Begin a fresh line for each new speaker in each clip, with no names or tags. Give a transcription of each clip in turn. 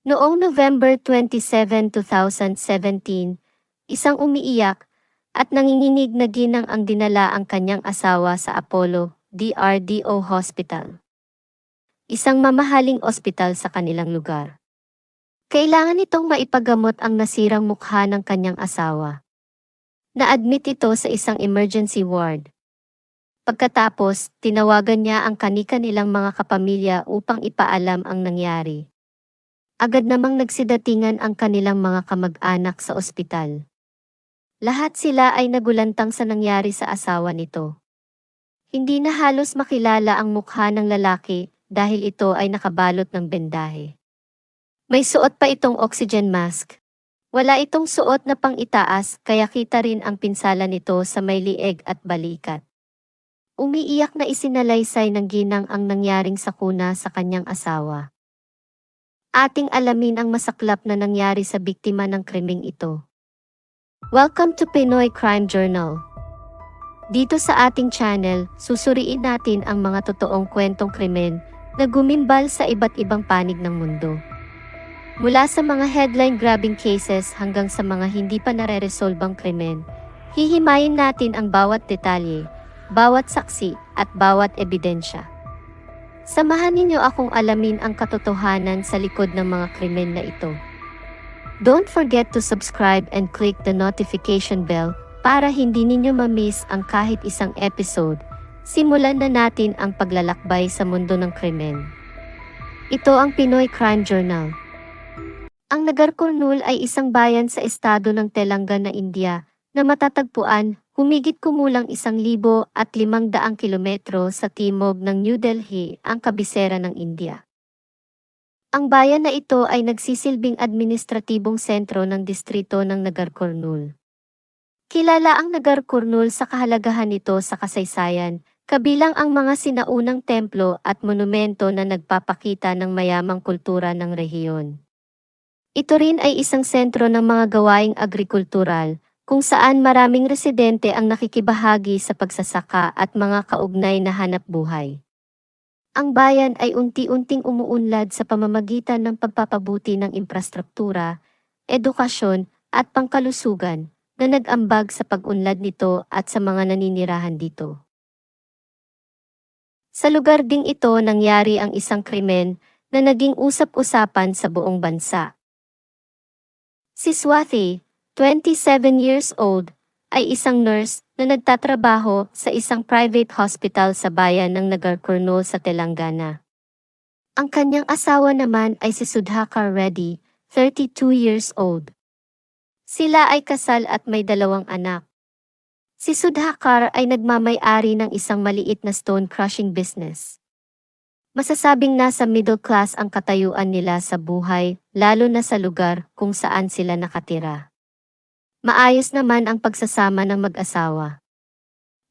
Noong November 27, 2017, isang umiiyak at nanginginig na ginang ang dinala ang kanyang asawa sa Apollo DRDO Hospital, isang mamahaling ospital sa kanilang lugar. Kailangan nitong maipagamot ang nasirang mukha ng kanyang asawa. Na-admit ito sa isang emergency ward. Pagkatapos, tinawagan niya ang kani-kanilang mga kapamilya upang ipaalam ang nangyari. Agad namang nagsidatingan ang kanilang mga kamag-anak sa ospital. Lahat sila ay nagulantang sa nangyari sa asawa nito. Hindi na halos makilala ang mukha ng lalaki dahil ito ay nakabalot ng bendahe. May suot pa itong oxygen mask. Wala itong suot na pang-itaas kaya kita rin ang pinsala nito sa may lieg at balikat. Umiiyak na isinalaysay ng ginang ang nangyaring sakuna sa kanyang asawa. Ating alamin ang masaklap na nangyari sa biktima ng krimeng ito. Welcome to Pinoy Crime Journal. Dito sa ating channel, susuriin natin ang mga totoong kwentong krimen na gumimbal sa iba't ibang panig ng mundo. Mula sa mga headline-grabbing cases hanggang sa mga hindi pa nare-resolbang krimen, hihimayin natin ang bawat detalye, bawat saksi, at bawat ebidensya. Samahan ninyo akong alamin ang katotohanan sa likod ng mga krimen na ito. Don't forget to subscribe and click the notification bell para hindi ninyo ma-miss ang kahit isang episode. Simulan na natin ang paglalakbay sa mundo ng krimen. Ito ang Pinoy Crime Journal. Ang Nagarkurnool ay isang bayan sa estado ng Telangana, India, na matatagpuan humigit kumulang 1,500 kilometro sa timog ng New Delhi, ang kabisera ng India. Ang bayan na ito ay nagsisilbing administratibong sentro ng distrito ng Nagarkurnool. Kilala ang Nagarkurnool sa kahalagahan nito sa kasaysayan, kabilang ang mga sinaunang templo at monumento na nagpapakita ng mayamang kultura ng rehiyon. Ito rin ay isang sentro ng mga gawaing agrikultural, kung saan maraming residente ang nakikibahagi sa pagsasaka at mga kaugnay na hanapbuhay. Ang bayan ay unti-unting umuunlad sa pamamagitan ng pagpapabuti ng infrastruktura, edukasyon, at pangkalusugan na nag-ambag sa pag-unlad nito at sa mga naninirahan dito. Sa lugar ding ito nangyari ang isang krimen na naging usap-usapan sa buong bansa. Si Swati, 27 years old, ay isang nurse na nagtatrabaho sa isang private hospital sa bayan ng Nagarkurnool sa Telangana. Ang kanyang asawa naman ay si Sudhakar Reddy, 32 years old. Sila ay kasal at may 2 anak. Si Sudhakar ay nagmamay-ari ng isang maliit na stone crushing business. Masasabing nasa middle class ang katayuan nila sa buhay, lalo na sa lugar kung saan sila nakatira. Maayos naman ang pagsasama ng mag-asawa.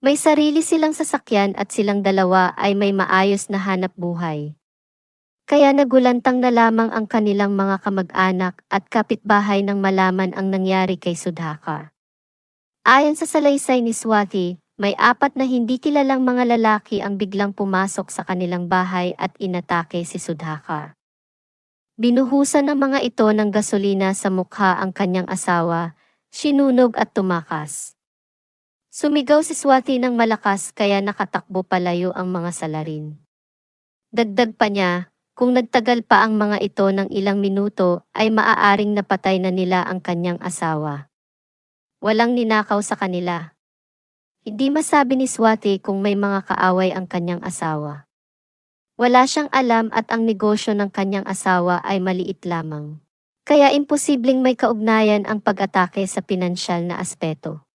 May sarili silang sasakyan at silang dalawa ay may maayos na hanap buhay. Kaya nagulantang na lamang ang kanilang mga kamag-anak at kapitbahay nang malaman ang nangyari kay Sudhakar. Ayon sa salaysay ni Swati, may 4 na hindi kilalang mga lalaki ang biglang pumasok sa kanilang bahay at inatake si Sudhakar. Binuhusan ng mga ito ng gasolina sa mukha ang kanyang asawa, sinunog at tumakas. Sumigaw si Swati ng malakas kaya nakatakbo palayo ang mga salarin. Dagdag pa niya, kung nagtagal pa ang mga ito ng ilang minuto ay maaaring napatay na nila ang kanyang asawa. Walang ninakaw sa kanila. Hindi masabi ni Swati kung may mga kaaway ang kanyang asawa. Wala siyang alam at ang negosyo ng kanyang asawa ay maliit lamang. Kaya imposibleng may kaugnayan ang pag-atake sa pinansyal na aspeto.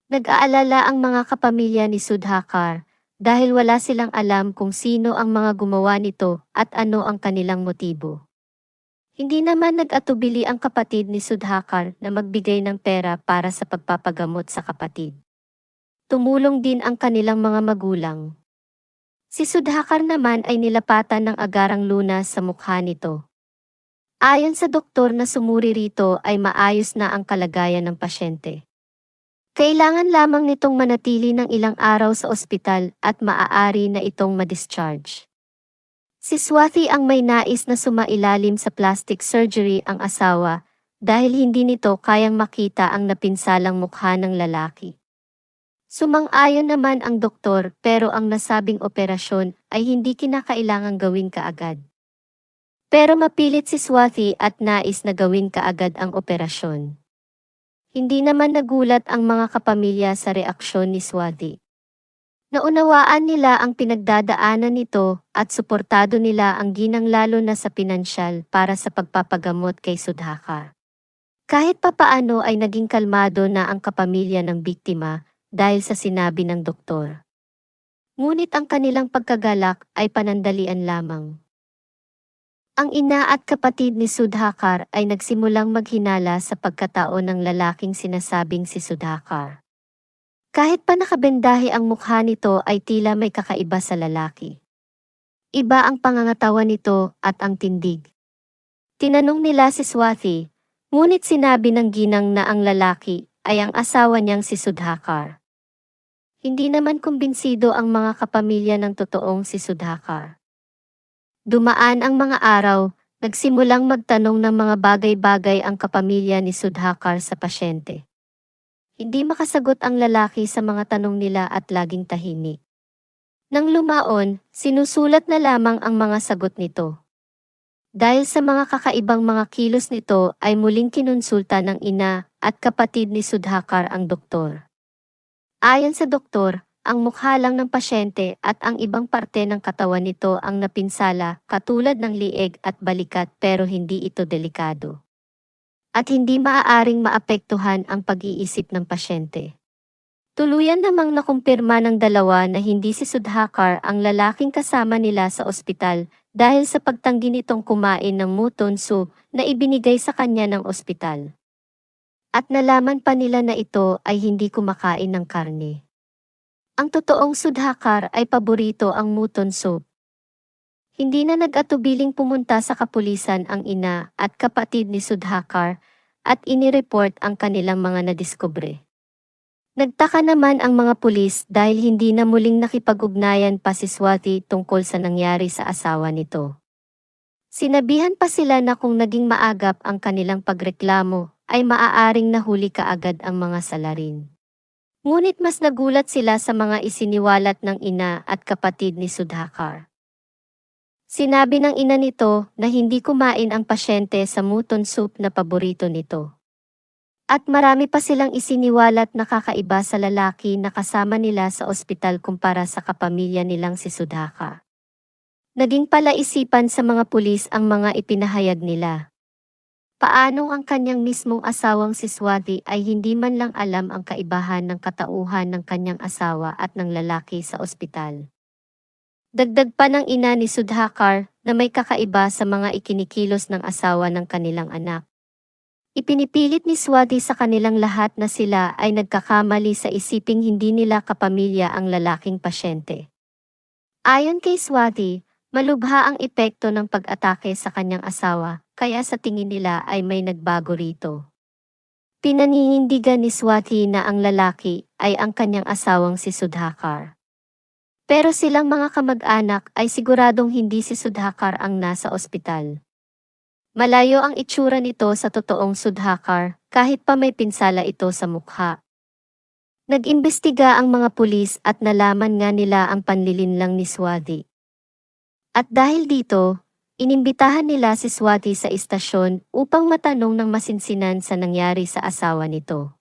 Nag-aalala ang mga kapamilya ni Sudhakar dahil wala silang alam kung sino ang mga gumawa nito at ano ang kanilang motibo. Hindi naman nag-atubili ang kapatid ni Sudhakar na magbigay ng pera para sa pagpapagamot sa kapatid. Tumulong din ang kanilang mga magulang. Si Sudhakar naman ay nilapatan ng agarang lunas sa mukha nito. Ayon sa doktor na sumuri rito ay maayos na ang kalagayan ng pasyente. Kailangan lamang nitong manatili ng ilang araw sa ospital at maaari na itong ma-discharge. Si Swati ang may nais na sumailalim sa plastic surgery ang asawa dahil hindi nito kayang makita ang napinsalang mukha ng lalaki. Sumang-ayon naman ang doktor pero ang nasabing operasyon ay hindi kinakailangang gawin kaagad. Pero mapilit si Swati at nais na gawin kaagad ang operasyon. Hindi naman nagulat ang mga kapamilya sa reaksyon ni Swati. Naunawaan nila ang pinagdadaanan nito at suportado nila ang ginang lalo na sa pinansyal para sa pagpapagamot kay Sudhakar. Kahit papaano ay naging kalmado na ang kapamilya ng biktima dahil sa sinabi ng doktor. Ngunit ang kanilang pagkagalak ay panandalian lamang. Ang ina at kapatid ni Sudhakar ay nagsimulang maghinala sa pagkatao ng lalaking sinasabing si Sudhakar. Kahit pa nakabendahe ang mukha nito ay tila may kakaiba sa lalaki. Iba ang pangangatawan nito at ang tindig. Tinanong nila si Swati, ngunit sinabi ng ginang na ang lalaki ay ang asawa niyang si Sudhakar. Hindi naman kumbinsido ang mga kapamilya ng totoong si Sudhakar. Dumaan ang mga araw, nagsimulang magtanong ng mga bagay-bagay ang kapamilya ni Sudhakar sa pasyente. Hindi makasagot ang lalaki sa mga tanong nila at laging tahimik. Nang lumaon, sinusulat na lamang ang mga sagot nito. Dahil sa mga kakaibang mga kilos nito ay muling kinonsulta ng ina at kapatid ni Sudhakar ang doktor. Ayon sa doktor, ang mukha lang ng pasyente at ang ibang parte ng katawan nito ang napinsala katulad ng lieg at balikat pero hindi ito delikado. At hindi maaaring maapektuhan ang pag-iisip ng pasyente. Tuluyan namang nakumpirma ng dalawa na hindi si Sudhakar ang lalaking kasama nila sa ospital dahil sa pagtanggi nitong kumain ng mutton soup na ibinigay sa kanya ng ospital. At nalaman pa nila na ito ay hindi kumakain ng karne. Ang totoong Sudhakar ay paborito ang mutton soup. Hindi na nag-atubiling pumunta sa kapulisan ang ina at kapatid ni Sudhakar at inireport ang kanilang mga nadiskubre. Nagtaka naman ang mga pulis dahil hindi na muling nakipag-ugnayan pa si Swati tungkol sa nangyari sa asawa nito. Sinabihan pa sila na kung naging maagap ang kanilang pagreklamo ay maaaring nahuli kaagad ang mga salarin. Ngunit mas nagulat sila sa mga isiniwalat ng ina at kapatid ni Sudhakar. Sinabi ng ina nito na hindi kumain ang pasyente sa mutton soup na paborito nito. At marami pa silang isiniwalat na kakaiba sa lalaki na kasama nila sa ospital kumpara sa kapamilya nilang si Sudhakar. Naging palaisipan sa mga pulis ang mga ipinahayag nila. Paano ang kanyang mismong asawang si Swati ay hindi man lang alam ang kaibahan ng katauhan ng kanyang asawa at ng lalaki sa ospital. Dagdag pa ng ina ni Sudhakar na may kakaiba sa mga ikinikilos ng asawa ng kanilang anak. Ipinipilit ni Swati sa kanilang lahat na sila ay nagkakamali sa isiping hindi nila kapamilya ang lalaking pasyente. Ayon kay Swati, malubha ang epekto ng pag-atake sa kanyang asawa, kaya sa tingin nila ay may nagbago rito. Pinaninindigan ni Swati na ang lalaki ay ang kanyang asawang si Sudhakar. Pero silang mga kamag-anak ay siguradong hindi si Sudhakar ang nasa ospital. Malayo ang itsura nito sa totoong Sudhakar kahit pa may pinsala ito sa mukha. Nag-imbestiga ang mga pulis at nalaman nga nila ang panlilinlang ni Swati. At dahil dito, inimbitahan nila si Swati sa istasyon upang matanong ng masinsinan sa nangyari sa asawa nito.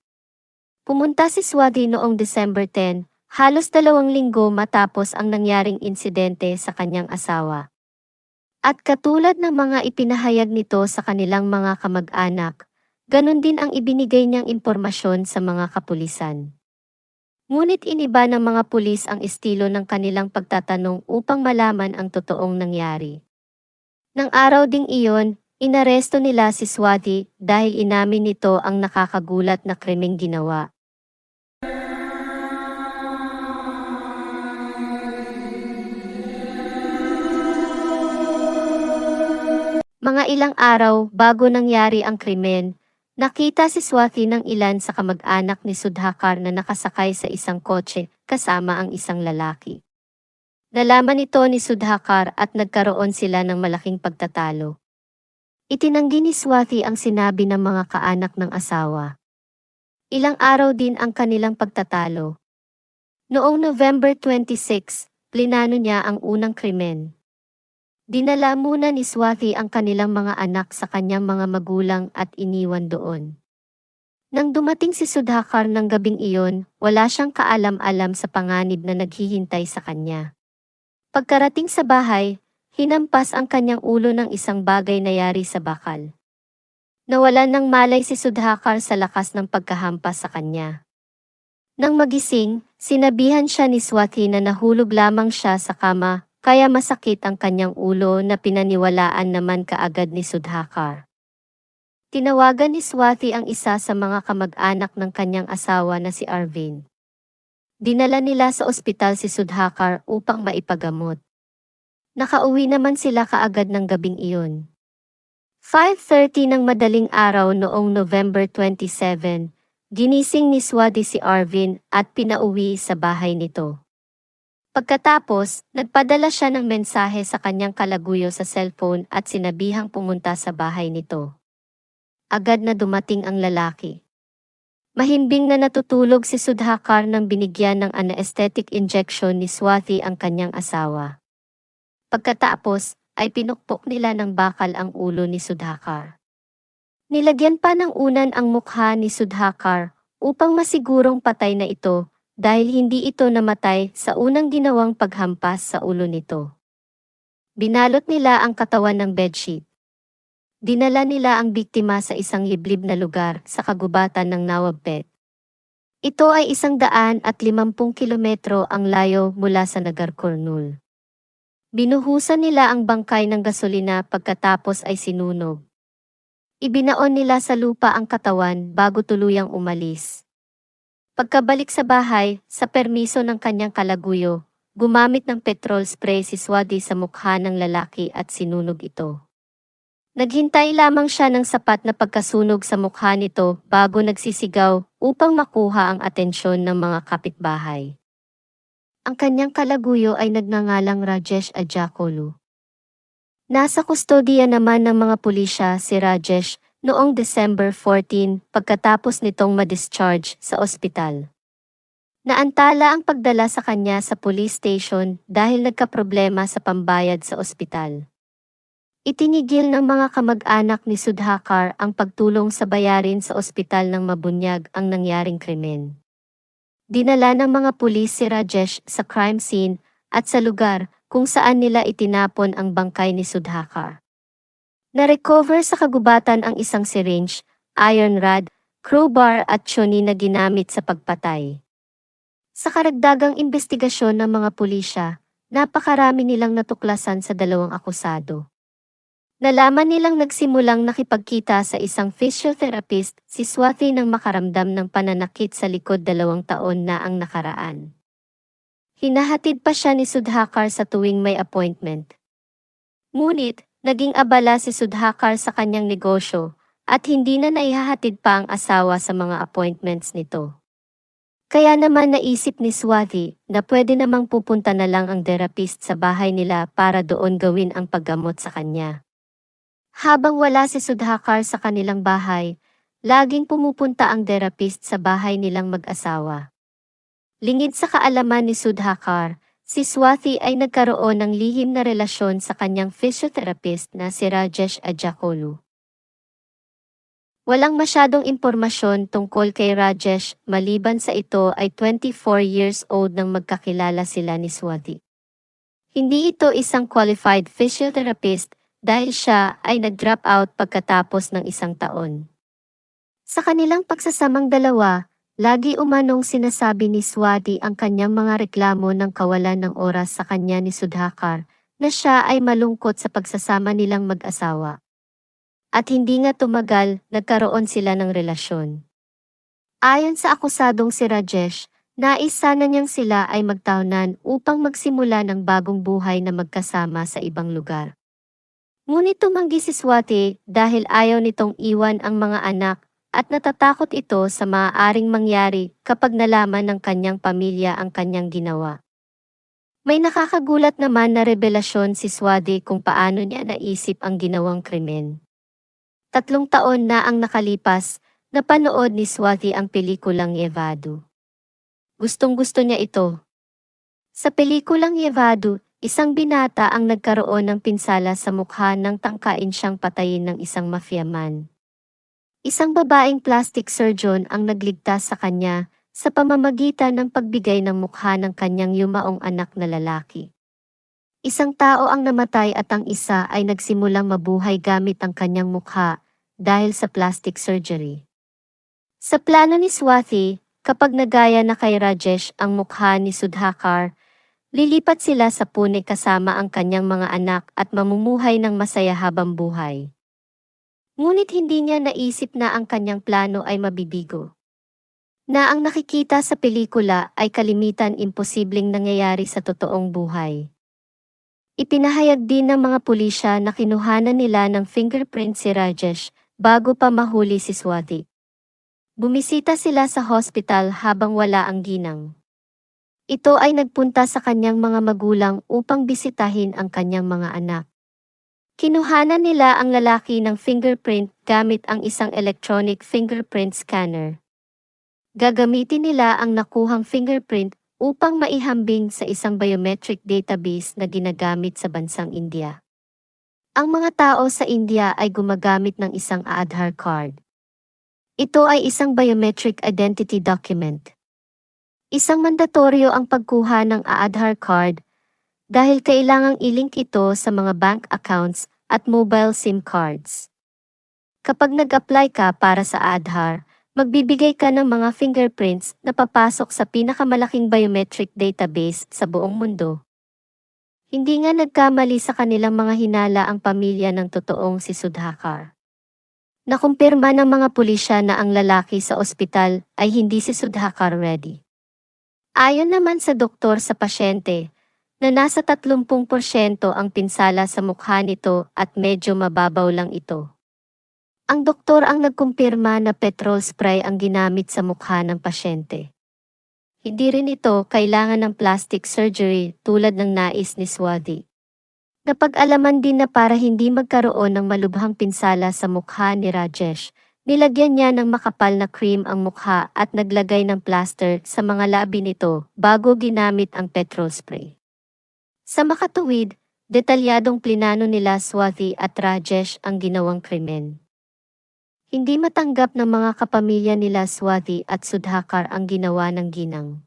Pumunta si Swati noong December 10, halos 2 linggo matapos ang nangyaring insidente sa kanyang asawa. At katulad ng mga ipinahayag nito sa kanilang mga kamag-anak, ganun din ang ibinigay niyang impormasyon sa mga kapulisan. Ngunit iniba ng mga pulis ang estilo ng kanilang pagtatanong upang malaman ang totoong nangyari. Nang araw ding iyon, inaresto nila si Swati dahil inamin nito ang nakakagulat na krimeng ginawa. Mga ilang araw bago nangyari ang krimen, nakita si Swati ng ilan sa kamag-anak ni Sudhakar na nakasakay sa isang kotse kasama ang isang lalaki. Nalaman ito ni Sudhakar at nagkaroon sila ng malaking pagtatalo. Itinanggi ni Swati ang sinabi ng mga kaanak ng asawa. Ilang araw din ang kanilang pagtatalo. Noong November 26, plinano niya ang unang krimen. Dinala muna ni Swati ang kanilang mga anak sa kanyang mga magulang at iniwan doon. Nang dumating si Sudhakar ng gabing iyon, wala siyang kaalam-alam sa panganib na naghihintay sa kanya. Pagkarating sa bahay, hinampas ang kanyang ulo ng isang bagay na yari sa bakal. Nawalan ng malay si Sudhakar sa lakas ng pagkahampas sa kanya. Nang magising, sinabihan siya ni Swati na nahulog lamang siya sa kama, kaya masakit ang kanyang ulo na pinaniwalaan naman kaagad ni Sudhakar. Tinawagan ni Swati ang isa sa mga kamag-anak ng kanyang asawa na si Arvind. Dinala nila sa ospital si Sudhakar upang maipagamot. Nakauwi naman sila kaagad ng gabing iyon. 5:30 ng madaling araw noong November 27, ginising ni Swati si Arvind at pinauwi sa bahay nito. Pagkatapos, nagpadala siya ng mensahe sa kanyang kalaguyo sa cellphone at sinabihang pumunta sa bahay nito. Agad na dumating ang lalaki. Mahimbing na natutulog si Sudhakar nang binigyan ng anesthetic injection ni Swati ang kanyang asawa. Pagkatapos, ay pinukpok nila ng bakal ang ulo ni Sudhakar. Nilagyan pa ng unan ang mukha ni Sudhakar upang masigurong patay na ito dahil hindi ito namatay sa unang ginawang paghampas sa ulo nito. Binalot nila ang katawan ng bedsheet. Dinala nila ang biktima sa isang liblib na lugar sa kagubatan ng Nawabpet. Ito ay 150 kilometro ang layo mula sa Nagarkurnool. Binuhusan nila ang bangkay ng gasolina pagkatapos ay sinunog. Ibinaon nila sa lupa ang katawan bago tuluyang umalis. Pagkabalik sa bahay, sa permiso ng kanyang kalaguyo, gumamit ng petrol spray si Swati sa mukha ng lalaki at sinunog ito. Naghintay lamang siya ng sapat na pagkasunog sa mukha nito bago nagsisigaw upang makuha ang atensyon ng mga kapitbahay. Ang kanyang kalaguyo ay nagngangalang Rajesh Ajakolu. Nasa kustodiya naman ng mga pulisya si Rajesh noong December 14 pagkatapos nitong ma-discharge sa ospital. Naantala ang pagdala sa kanya sa police station dahil nagkaproblema sa pambayad sa ospital. Itinigil ng mga kamag-anak ni Sudhakar ang pagtulong sa bayarin sa ospital nang mabunyag ang nangyaring krimen. Dinala ng mga pulis si Rajesh sa crime scene at sa lugar kung saan nila itinapon ang bangkay ni Sudhakar. Na-recover sa kagubatan ang isang syringe, iron rod, crowbar at tiyoni na ginamit sa pagpatay. Sa karagdagang investigasyon ng mga pulisya, napakarami nilang natuklasan sa dalawang akusado. Nalaman nilang nagsimulang nakipagkita sa isang physiotherapist si Swati nang makaramdam ng pananakit sa likod 2 taon na ang nakaraan. Hinahatid pa siya ni Sudhakar sa tuwing may appointment. Ngunit, naging abala si Sudhakar sa kanyang negosyo at hindi na naihahatid pa ang asawa sa mga appointments nito. Kaya naman naisip ni Swati na pwede namang pupunta na lang ang therapist sa bahay nila para doon gawin ang paggamot sa kanya. Habang wala si Sudhakar sa kanilang bahay, laging pumupunta ang therapist sa bahay nilang mag-asawa. Lingid sa kaalaman ni Sudhakar, si Swati ay nagkaroon ng lihim na relasyon sa kanyang physiotherapist na si Rajesh Ajakolu. Walang masyadong impormasyon tungkol kay Rajesh maliban sa ito ay 24 years old nang magkakilala sila ni Swati. Hindi ito isang qualified physiotherapist dahil siya ay nag-drop out pagkatapos ng 1 taon. Sa kanilang pagsasamang dalawa, lagi umanong sinasabi ni Swati ang kanyang mga reklamo ng kawalan ng oras sa kanya ni Sudhakar na siya ay malungkot sa pagsasama nilang mag-asawa. At hindi nga tumagal, nagkaroon sila ng relasyon. Ayon sa akusadong si Rajesh, nais sana niyang sila ay magtahanan upang magsimula ng bagong buhay na magkasama sa ibang lugar. Ngunit tumanggi si Swati dahil ayaw nitong iwan ang mga anak at natatakot ito sa maaaring mangyari kapag nalaman ng kanyang pamilya ang kanyang ginawa. May nakakagulat naman na revelasyon si Swati kung paano niya naisip ang ginawang krimen. 3 taon na ang nakalipas, napanood ni Swati ang pelikulang Yevado. Gustong-gusto niya ito. Sa pelikulang Yevado, isang binata ang nagkaroon ng pinsala sa mukha nang tangkain siyang patayin ng isang mafia-man. Isang babaeng plastic surgeon ang nagligtas sa kanya sa pamamagitan ng pagbigay ng mukha ng kanyang yumaong anak na lalaki. Isang tao ang namatay at ang isa ay nagsimulang mabuhay gamit ang kanyang mukha dahil sa plastic surgery. Sa plano ni Swati, kapag nagaya na kay Rajesh ang mukha ni Sudhakar, lilipat sila sa Pune kasama ang kanyang mga anak at mamumuhay ng masaya habang buhay. Ngunit hindi niya naisip na ang kanyang plano ay mabibigo. Na ang nakikita sa pelikula ay kalimitan imposibleng nangyayari sa totoong buhay. Ipinahayag din ng mga pulisya na kinuhanan nila ng fingerprint si Rajesh bago pa mahuli si Swati. Bumisita sila sa hospital habang wala ang ginang. Ito ay nagpunta sa kanyang mga magulang upang bisitahin ang kanyang mga anak. Kinuhanan nila ang lalaki ng fingerprint gamit ang isang electronic fingerprint scanner. Gagamitin nila ang nakuhang fingerprint upang maihambing sa isang biometric database na ginagamit sa bansang India. Ang mga tao sa India ay gumagamit ng isang Aadhaar card. Ito ay isang biometric identity document. Isang mandatoryo ang pagkuha ng Aadhaar card dahil kailangang ilink ito sa mga bank accounts at mobile SIM cards. Kapag nag-apply ka para sa Aadhaar, magbibigay ka ng mga fingerprints na papasok sa pinakamalaking biometric database sa buong mundo. Hindi nga nagkamali sa kanilang mga hinala ang pamilya ng totoong si Sudhakar. Nakumpirma ng mga pulisya na ang lalaki sa ospital ay hindi si Sudhakar Reddy. Ayon naman sa doktor sa pasyente, na nasa 30% ang pinsala sa mukha nito at medyo mababaw lang ito. Ang doktor ang nagkumpirma na petrol spray ang ginamit sa mukha ng pasyente. Hindi rin ito kailangan ng plastic surgery tulad ng nais ni Swati. Napag-alaman din na para hindi magkaroon ng malubhang pinsala sa mukha ni Rajesh, nilagyan niya ng makapal na cream ang mukha at naglagay ng plaster sa mga labi nito bago ginamit ang petrol spray. Sa makatuwid, detalyadong plinano nila Swati at Rajesh ang ginawang krimen. Hindi matanggap ng mga kapamilya nila Swati at Sudhakar ang ginawa ng ginang.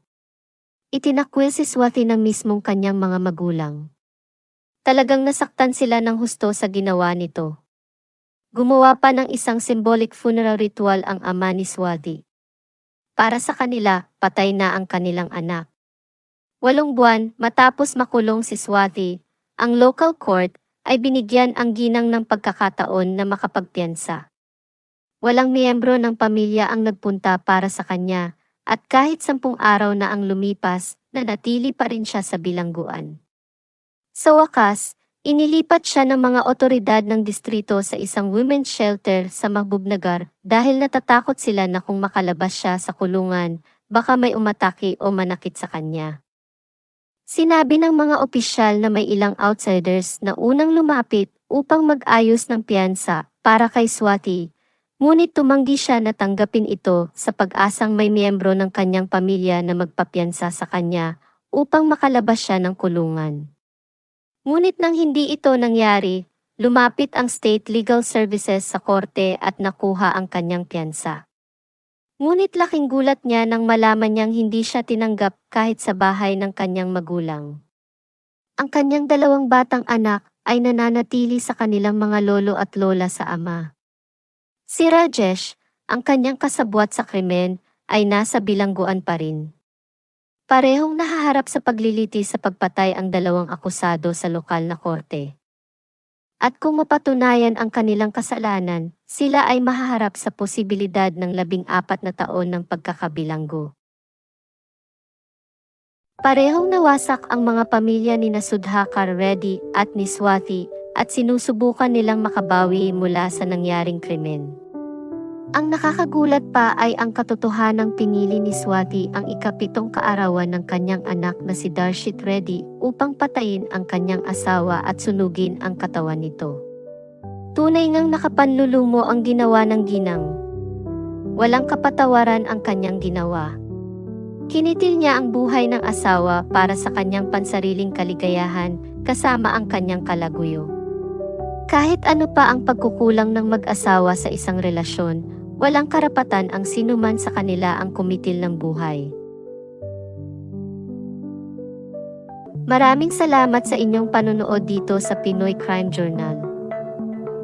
Itinakwil si Swati ng mismong kanyang mga magulang. Talagang nasaktan sila ng husto sa ginawa nito. Gumawa pa ng isang symbolic funeral ritual ang ama ni Swati. Para sa kanila, patay na ang kanilang anak. 8 buwan matapos makulong si Swati, ang local court ay binigyan ang ginang ng pagkakataon na makapagpiyansa. Walang miyembro ng pamilya ang nagpunta para sa kanya, at kahit 10 araw na ang lumipas, nanatili pa rin siya sa bilangguan. Sa wakas, inilipat siya ng mga otoridad ng distrito sa isang women's shelter sa Mahbubnagar dahil natatakot sila na kung makalabas siya sa kulungan, baka may umatake o manakit sa kanya. Sinabi ng mga opisyal na may ilang outsiders na unang lumapit upang mag-ayos ng piyansa para kay Swati, ngunit tumanggi siya na tanggapin ito sa pag-asang may miyembro ng kanyang pamilya na magpapiyansa sa kanya upang makalabas siya ng kulungan. Ngunit nang hindi ito nangyari, lumapit ang State Legal Services sa korte at nakuha ang kanyang piyansa. Ngunit laking gulat niya nang malaman niyang hindi siya tinanggap kahit sa bahay ng kanyang magulang. Ang kanyang 2 batang anak ay nananatili sa kanilang mga lolo at lola sa ama. Si Rajesh, ang kanyang kasabwat sa krimen, ay nasa bilangguan pa rin. Parehong nahaharap sa pagliliti sa pagpatay ang 2 akusado sa lokal na korte. At kung mapatunayan ang kanilang kasalanan, sila ay mahaharap sa posibilidad ng 14 na taon ng pagkakabilanggo. Parehong nawasak ang mga pamilya ni Sudhakar Reddy at ni Swati at sinusubukan nilang makabawi mula sa nangyaring krimen. Ang nakakagulat pa ay ang katotohanang pinili ni Swati ang ika-7 kaarawan ng kanyang anak na si Darshit Reddy upang patayin ang kanyang asawa at sunugin ang katawan nito. Tunay ngang nakapanlulumo ang ginawa ng ginang. Walang kapatawaran ang kanyang ginawa. Kinitil niya ang buhay ng asawa para sa kanyang pansariling kaligayahan kasama ang kanyang kalaguyo. Kahit ano pa ang pagkukulang ng mag-asawa sa isang relasyon, walang karapatan ang sinuman sa kanila ang kumitil ng buhay. Maraming salamat sa inyong panunood dito sa Pinoy Crime Journal.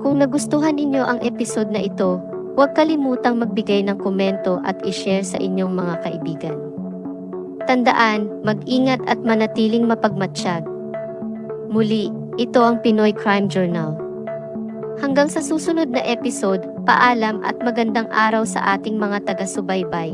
Kung nagustuhan ninyo ang episode na ito, huwag kalimutang magbigay ng komento at i-share sa inyong mga kaibigan. Tandaan, mag-ingat at manatiling mapagmatsyag. Muli, ito ang Pinoy Crime Journal. Hanggang sa susunod na episode, paalam at magandang araw sa ating mga taga-subaybay.